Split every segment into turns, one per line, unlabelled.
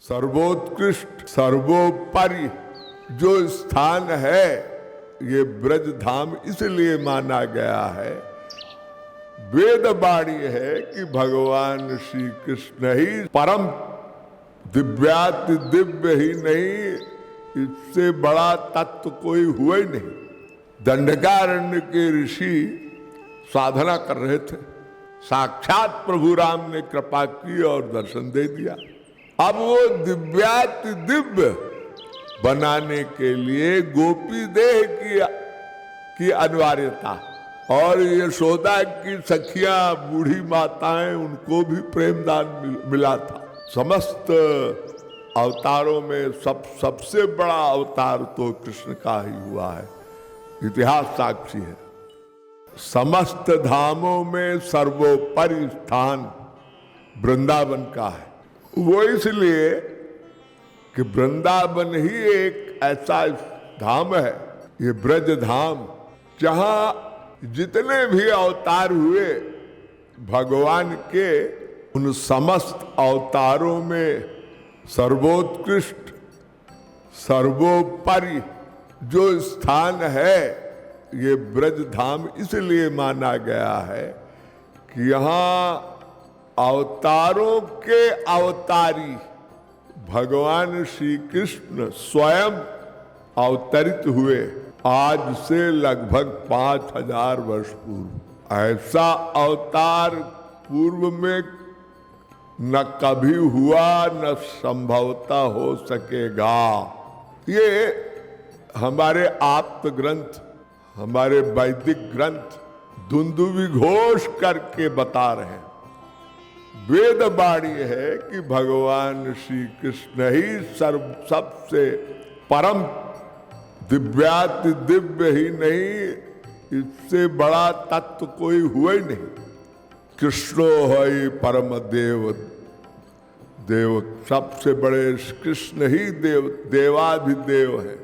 सर्वोत्कृष्ट सर्वोपरि जो स्थान है ये ब्रज धाम इसलिए माना गया है, वेद वाणी है कि भगवान श्री कृष्ण ही परम दिव्याति दिव्य ही नहीं, इससे बड़ा तत्व कोई हुआ ही नहीं। दंडकारण्य के ऋषि साधना कर रहे थे, साक्षात प्रभु राम ने कृपा की और दर्शन दे दिया। अब वो दिव्याति दिव्य बनाने के लिए गोपी देह की अनिवार्यता, और यशोदा की सखियां बूढ़ी माताएं उनको भी प्रेमदान मिला था। समस्त अवतारों में सबसे बड़ा अवतार तो कृष्ण का ही हुआ है, इतिहास साक्षी है। समस्त धामों में सर्वोपरि स्थान वृंदावन का है। वो इसलिए कि वृंदावन ही एक ऐसा धाम है, ये ब्रज धाम, जहां जितने भी अवतार हुए भगवान के, उन समस्त अवतारों में सर्वोत्कृष्ट सर्वोपरि जो स्थान है ये ब्रज धाम इसलिए माना गया है कि यहाँ अवतारों के अवतारी भगवान श्री कृष्ण स्वयं अवतरित हुए आज से लगभग 5000 वर्ष पूर्व। ऐसा अवतार पूर्व में न कभी हुआ न संभवता हो सकेगा। ये हमारे आप्त ग्रंथ, हमारे वैदिक ग्रंथ दुंदुभी घोष करके बता रहे हैं। वेद वाणी है कि भगवान श्री कृष्ण ही सबसे परम दिव्याति दिव्य ही नहीं, इससे बड़ा तत्व कोई हुआ ही नहीं। कृष्णो है परम देव, देव सबसे बड़े कृष्ण ही देवाधिदेव है।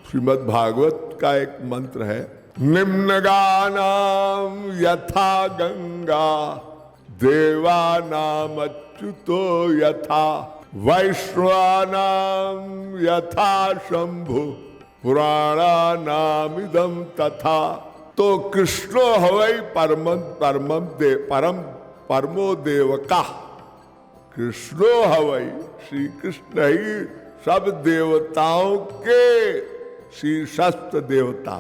श्रीमद् भागवत का एक मंत्र है, निम्नगानाम यथा गंगा देवानाम अच्युतो यथा वैश्वानाम यथा शंभु पुराणानाम इदम तथा। तो कृष्णो हवै परमो देव का, कृष्णो हवै श्री कृष्ण ही सब देवताओं के शीर्षस्थ देवता।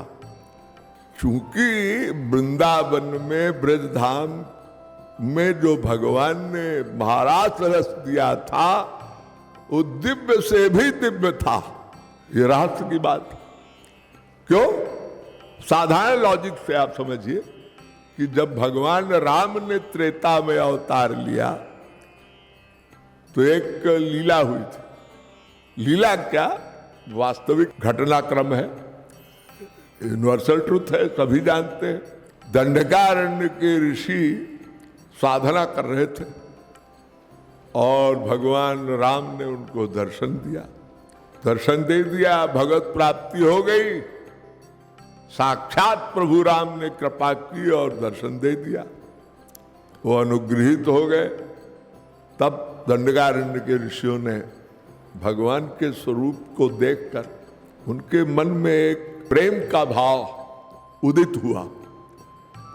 चूंकि वृंदावन में ब्रजधाम में जो भगवान ने महाराज रस दिया था वो दिव्य से भी दिव्य था। ये रहस्य की बात। क्यों? साधारण लॉजिक से आप समझिए कि जब भगवान राम ने त्रेता में अवतार लिया तो एक लीला हुई थी। लीला क्या? वास्तविक घटनाक्रम है, यूनिवर्सल ट्रुथ है, सभी जानते हैं। दंडकारण्य के ऋषि साधना कर रहे थे और भगवान राम ने उनको दर्शन दिया, दर्शन दे दिया, भगवत प्राप्ति हो गई। साक्षात प्रभु राम ने कृपा की और दर्शन दे दिया, वो अनुग्रहित हो गए। तब दंडकारण्य के ऋषियों ने भगवान के स्वरूप को देखकर उनके मन में एक प्रेम का भाव उदित हुआ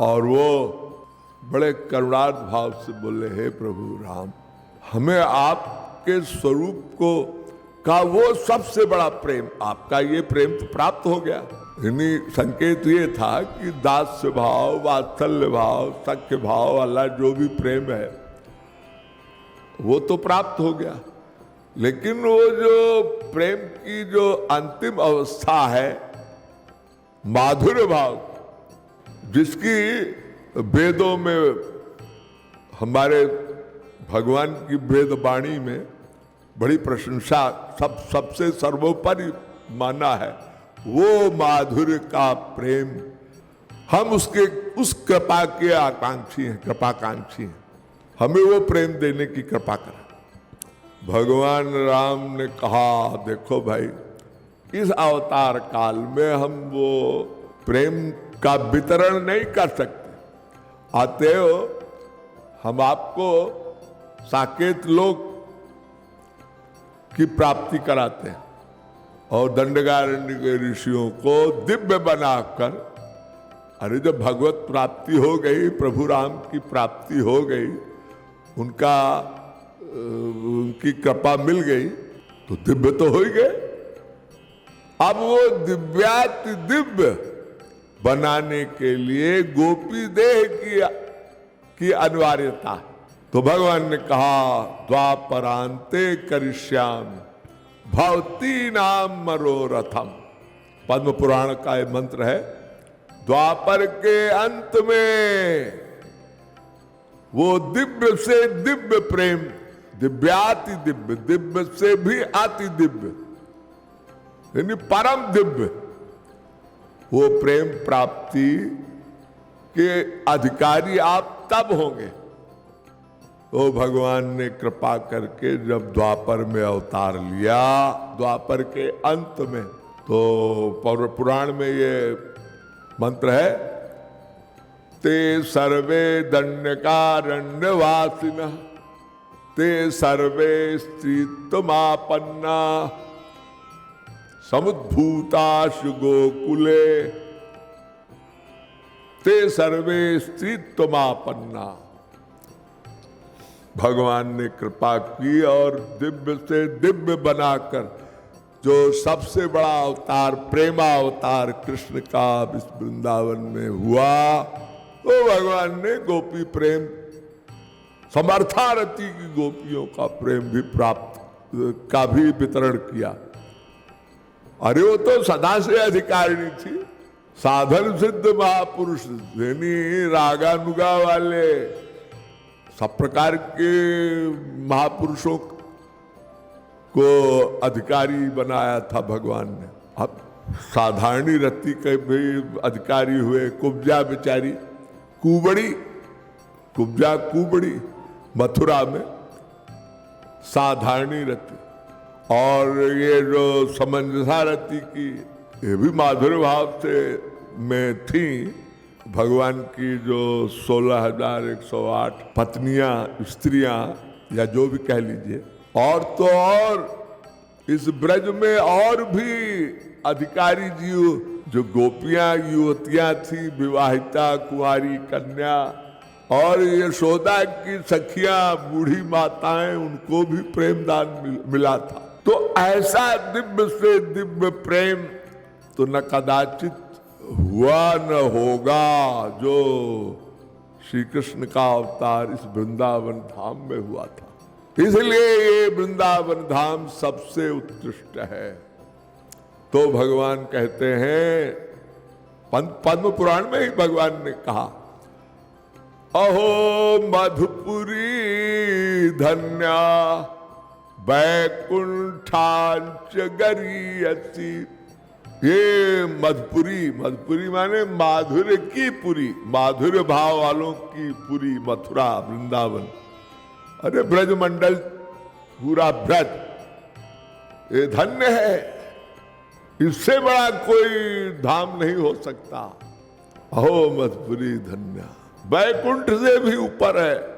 और वो बड़े करुणार्थ भाव से बोले, हे प्रभु राम, हमें आपके स्वरूप को का वो सबसे बड़ा प्रेम, आपका ये प्रेम तो प्राप्त हो गया। यानी संकेत ये था कि दास्य भाव, वात्सल्य भाव, सख्य भाव वाला जो भी प्रेम है वो तो प्राप्त हो गया, लेकिन वो जो प्रेम की जो अंतिम अवस्था है माधुर्य भाव, जिसकी वेदों में हमारे भगवान की वेद वाणी में बड़ी प्रशंसा सबसे सर्वोपरि माना है, वो माधुर्य का प्रेम, हम उसके उस कृपा के आकांक्षी हैं, कृपाकांक्षी हैं। हमें वो प्रेम देने की कृपा करें। भगवान राम ने कहा, देखो भाई, इस अवतार काल में हम वो प्रेम का वितरण नहीं कर सकते, आते हो हम आपको साकेत लोग की प्राप्ति कराते हैं और दंडकारण्य के ऋषियों को दिव्य बनाकर, अरे जब भगवत प्राप्ति हो गई, प्रभु राम की प्राप्ति हो गई, उनकी कृपा मिल गई, तो दिव्य तो हो ही गए। अब वो दिव्याति दिव्य बनाने के लिए गोपी देह की अनिवार्यता है। तो भगवान ने कहा द्वापरांते करिष्यामि भवती नाम मनोरथम। पद्म पुराण का ये मंत्र है। द्वापर के अंत में वो दिव्य से दिव्य प्रेम, दिव्याति दिव्य, दिव्य से भी अति दिव्य, यानी परम दिव्य, वो प्रेम प्राप्ति के अधिकारी आप तब होंगे। तो भगवान ने कृपा करके जब द्वापर में अवतार लिया, द्वापर के अंत में, तो पुराण में ये मंत्र है, ते सर्वे दंडकारण्यवासिनः ते सर्वे स्त्रीत्वमापन्ना समुद्भूताशु गोकुले ते सर्वे स्त्रीत्वमापन्ना। भगवान ने कृपा की और दिव्य से दिव्य बनाकर जो सबसे बड़ा अवतार, प्रेमा अवतार कृष्ण का इस वृंदावन में हुआ, तो भगवान ने गोपी प्रेम, समर्थारती की गोपियों का प्रेम भी प्राप्त का भी वितरण किया। अरे वो तो सदा से अधिकारिणी थी, साधन सिद्ध महापुरुष, यानी रागानुगा वाले सब प्रकार के महापुरुषों को अधिकारी बनाया था भगवान ने। अब साधारणी रति के भी अधिकारी हुए। कुब्जा बेचारी, कुब्जा कुबड़ी मथुरा में साधारणी रति, और ये जो समंजसा रति की, ये भी माधुर्य भाव से में थी। भगवान की जो 16,108 पत्नियां, स्त्रियां, या जो भी कह लीजिए, और तो और इस ब्रज में और भी अधिकारी जीव जो गोपियां, युवतियां थी, विवाहिता, कुंवारी, कन्या, और यशोदा की सखियां, बूढ़ी माताएं, उनको भी प्रेम दान मिला था। तो ऐसा दिव्य से दिव्य प्रेम तो न कदाचित हुआ न होगा जो श्री कृष्ण का अवतार इस वृंदावन धाम में हुआ था। इसलिए ये वृंदावन धाम सबसे उत्कृष्ट है। तो भगवान कहते हैं, पद्म पुराण में ही भगवान ने कहा, अहो मधुपुरी धन्या वैकुंठांच गरीयसी। ये मधुपुरी माने माधुर्य की पुरी, माधुर्य भाव वालों की पुरी, मथुरा, वृंदावन। अरे ब्रज मंडल, पूरा ब्रज ये धन्य है, इससे बड़ा कोई धाम नहीं हो सकता। अहो मधुपुरी धन्य, वैकुंठ से भी ऊपर है,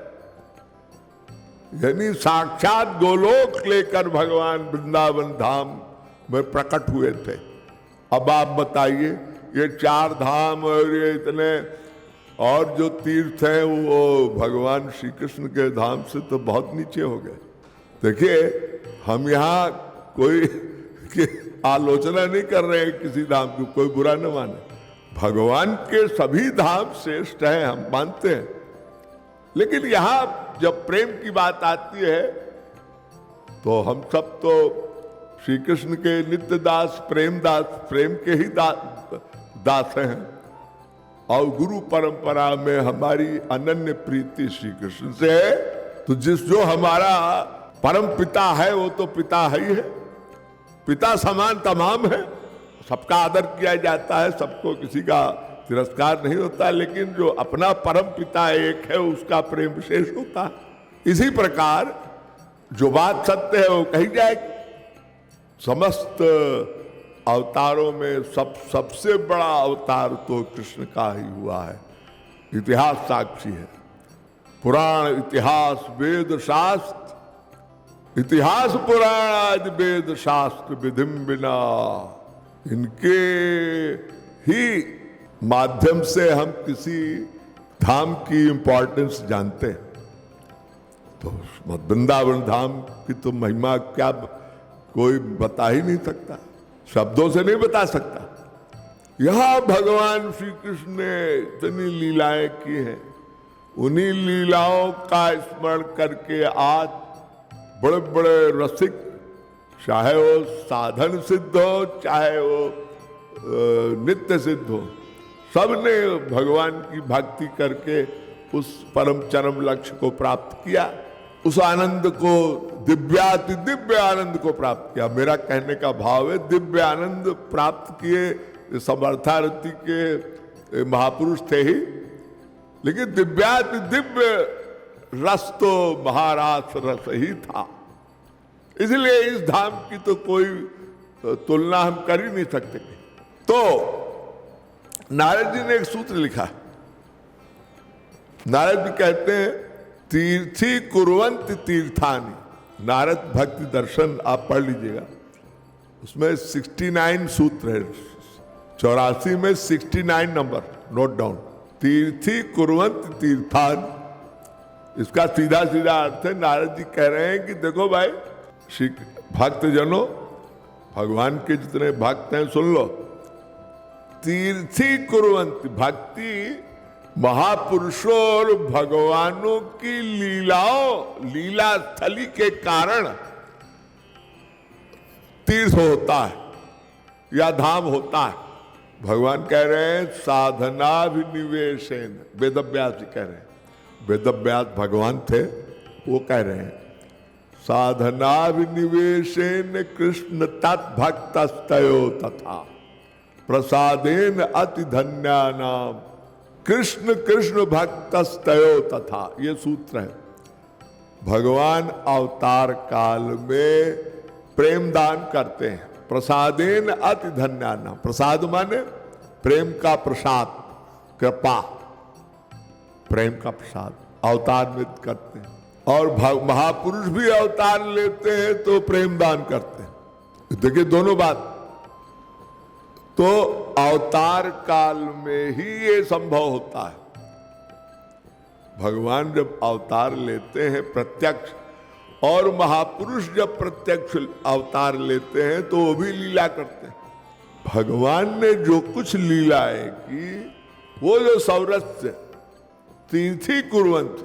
यानी साक्षात गोलोक लेकर भगवान वृंदावन धाम में प्रकट हुए थे। अब आप बताइए, ये 4 धाम और ये इतने और जो तीर्थ हैं, वो भगवान श्री कृष्ण के धाम से तो बहुत नीचे हो गए। देखिए, हम यहाँ कोई आलोचना नहीं कर रहे हैं किसी धाम की, कोई बुरा न माने। भगवान के सभी धाम श्रेष्ठ हैं, हम मानते हैं। लेकिन यहाँ जब प्रेम की बात आती है, तो हम सब तो श्री कृष्ण के नित्य दास, प्रेम के ही दास हैं। और गुरु परंपरा में हमारी अनन्य प्रीति श्री कृष्ण से है। तो जो हमारा परम पिता है, वो तो पिता ही है, पिता समान तमाम है, सबका आदर किया जाता है, सबको किसी का तिरस्कार नहीं होता। लेकिन जो अपना परम पिता एक है, उसका प्रेम विशेष होता है। इसी प्रकार जो बात सत्य है वो कही जाएगी। समस्त अवतारों में सबसे बड़ा अवतार तो कृष्ण का ही हुआ है। इतिहास साक्षी है, पुराण, इतिहास, वेद, शास्त्र, इतिहास पुराण आदि वेद शास्त्र विधिम बिना, इनके ही माध्यम से हम किसी धाम की इंपॉर्टेंस जानते हैं। तो वृंदावन धाम की तो महिमा क्या कोई बता ही नहीं सकता, शब्दों से नहीं बता सकता। यहां भगवान श्री कृष्ण ने इतनी लीलाएं की हैं, उन्हीं लीलाओं का स्मरण करके आज बड़े बड़े रसिक, चाहे वो साधन सिद्ध हो चाहे वो नित्य सिद्ध हो, सबने भगवान की भक्ति करके उस परम चरम लक्ष्य को प्राप्त किया, उस आनंद को, दिव्याति दिव्य आनंद को प्राप्त किया। मेरा कहने का भाव है दिव्य आनंद प्राप्त किए समर्थारति के महापुरुष थे ही, लेकिन दिव्याति दिव्य रस तो महारास रस ही था। इसलिए इस धाम की तो कोई तुलना हम कर ही नहीं सकते। तो नारद जी ने एक सूत्र लिखा, नारद जी कहते हैं तीर्थी कुर्वन्ति तीर्थानि। नारद भक्ति दर्शन आप पढ़ लीजिएगा, उसमें 69 सूत्र है, 84 में 69 नंबर नोट डाउन। तीर्थी कुर्वन्ति तीर्थानि, इसका सीधा सीधा अर्थ है, नारद जी कह रहे हैं कि देखो भाई श्री भक्त जनों, भगवान के जितने भक्त हैं सुन लो, तीर्थी कुर्वन्ति, भक्ति महापुरुषों और भगवानों की लीलाओं, लीला स्थली के कारण तीर्थ होता है या धाम होता है। भगवान कह रहे हैं साधनाभिनिवेशेन, वेदव्यास जी कह रहे हैं, वेदव्यास भगवान थे, वो कह रहे हैं साधनाभिनिवेशेन कृष्ण तद्भक्तस्तयो तथा प्रसादेन अति धन्यानाम कृष्ण कृष्ण भक्तस्तयो तथा। ये सूत्र है। भगवान अवतार काल में प्रेम दान करते हैं, प्रसादेन अति धन्यानाम, प्रसाद माने प्रेम का प्रसाद, कृपा, प्रेम का प्रसाद अवतार में करते हैं। और महापुरुष भी अवतार लेते हैं तो प्रेम दान करते हैं। देखिए दोनों बात, तो अवतार काल में ही ये संभव होता है। भगवान जब अवतार लेते हैं प्रत्यक्ष, और महापुरुष जब प्रत्यक्ष अवतार लेते हैं तो वो भी लीला करते हैं। भगवान ने जो कुछ लीलाएं की, वो जो सौरस्य तीर्थी कुर्वन्ति,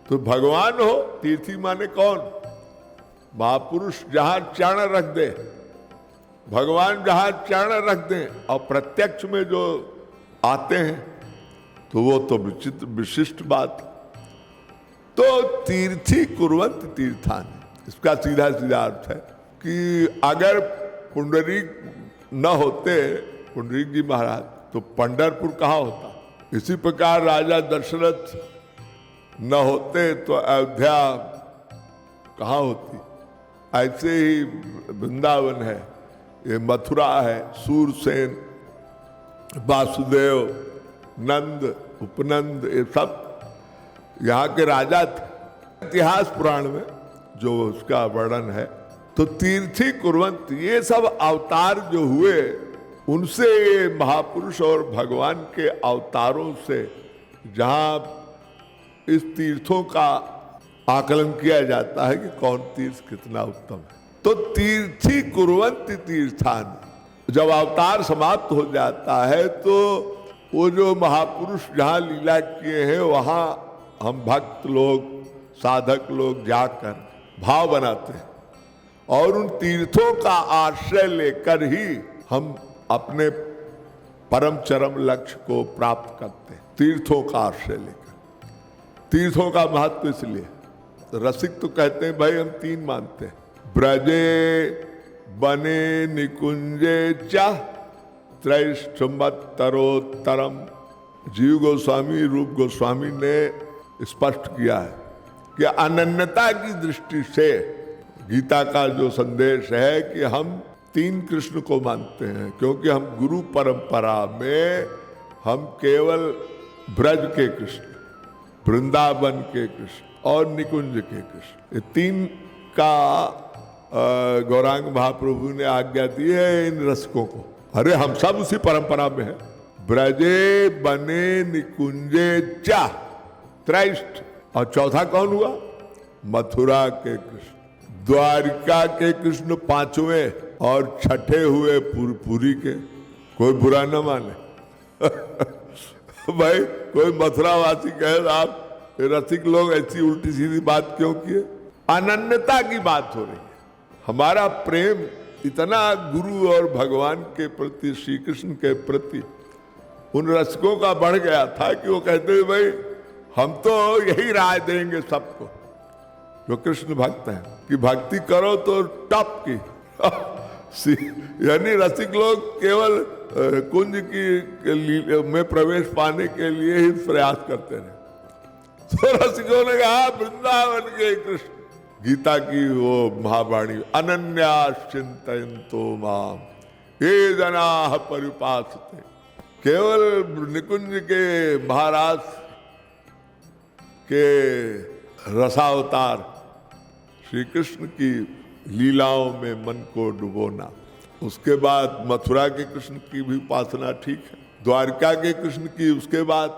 तो भगवान हो, तीर्थी माने कौन? महापुरुष जहां चरण रख दे, भगवान जहां चरण रख दें, और प्रत्यक्ष में जो आते हैं तो वो तो विचित्र विशिष्ट बात। तो तीर्थी कुर्वन्ति तीर्थानि, इसका सीधा सीधा अर्थ है कि अगर पुंडरीक न होते, पुंडरीक जी महाराज, तो पंढरपुर कहाँ होता। इसी प्रकार राजा दशरथ न होते तो अयोध्या कहाँ होती। ऐसे ही वृंदावन है, ये मथुरा है, सूरसेन, वासुदेव, नंद, उपनंद, ये सब यहाँ के राजा थे। इतिहास पुराण में जो उसका वर्णन है, तो तीर्थी कुर्वन्ति, ये सब अवतार जो हुए, उनसे ये महापुरुष और भगवान के अवतारों से जहाँ इस तीर्थों का आकलन किया जाता है कि कौन तीर्थ कितना उत्तम है। तो तीर्थी कुर्वन्ति तीर्थानि, जब अवतार समाप्त हो जाता है तो वो जो महापुरुष जहाँ लीला किए हैं वहाँ हम भक्त लोग, साधक लोग जाकर भाव बनाते हैं, और उन तीर्थों का आश्रय लेकर ही हम अपने परम चरम लक्ष्य को प्राप्त करते हैं। तीर्थों का आश्रय लेकर। तीर्थों का महत्व इसलिए, रसिक तो कहते हैं भाई हम तीन मानते हैं, ब्रजे बने निकुंजे च त्रैष्ठमत्तरोत्तरम। जीव गोस्वामी, रूप गोस्वामी ने स्पष्ट किया है कि अनन्यता की दृष्टि से गीता का जो संदेश है कि हम तीन कृष्ण को मानते हैं, क्योंकि हम गुरु परंपरा में हम केवल ब्रज के कृष्ण, वृंदावन के कृष्ण और निकुंज के कृष्ण, ये तीन का गौरांग महाप्रभु ने आज्ञा दी है इन रसिकों को। अरे हम सब उसी परंपरा में है। ब्रजे बने निकुंजे चा त्रैष्ट, और चौथा कौन हुआ? मथुरा के कृष्ण। द्वारिका के कृष्ण पांचवें और छठे हुए पुरी के। कोई बुरा न माने भाई कोई मथुरावासी कहे आप रसिक लोग ऐसी उल्टी सीधी बात क्यों किए? अनन्यता की बात हो रही है। हमारा प्रेम इतना गुरु और भगवान के प्रति, श्री कृष्ण के प्रति उन रसिकों का बढ़ गया था कि वो कहते हैं भाई हम तो यही राय देंगे सबको जो कृष्ण भक्त हैं कि भक्ति करो तो टॉप की यानी रसिक लोग केवल कुंज की में प्रवेश पाने के लिए ही प्रयास करते रहे। तो रसिकों ने कहा वृंदावन के कृष्ण, गीता की वो महावाणी, अनन्या चिंतयन्तो माम ये जनाः परिपासते। केवल निकुंज के महाराज के रसावतार श्री कृष्ण की लीलाओं में मन को डुबोना। उसके बाद मथुरा के कृष्ण की भी उपासना ठीक है, द्वारका के कृष्ण की, उसके बाद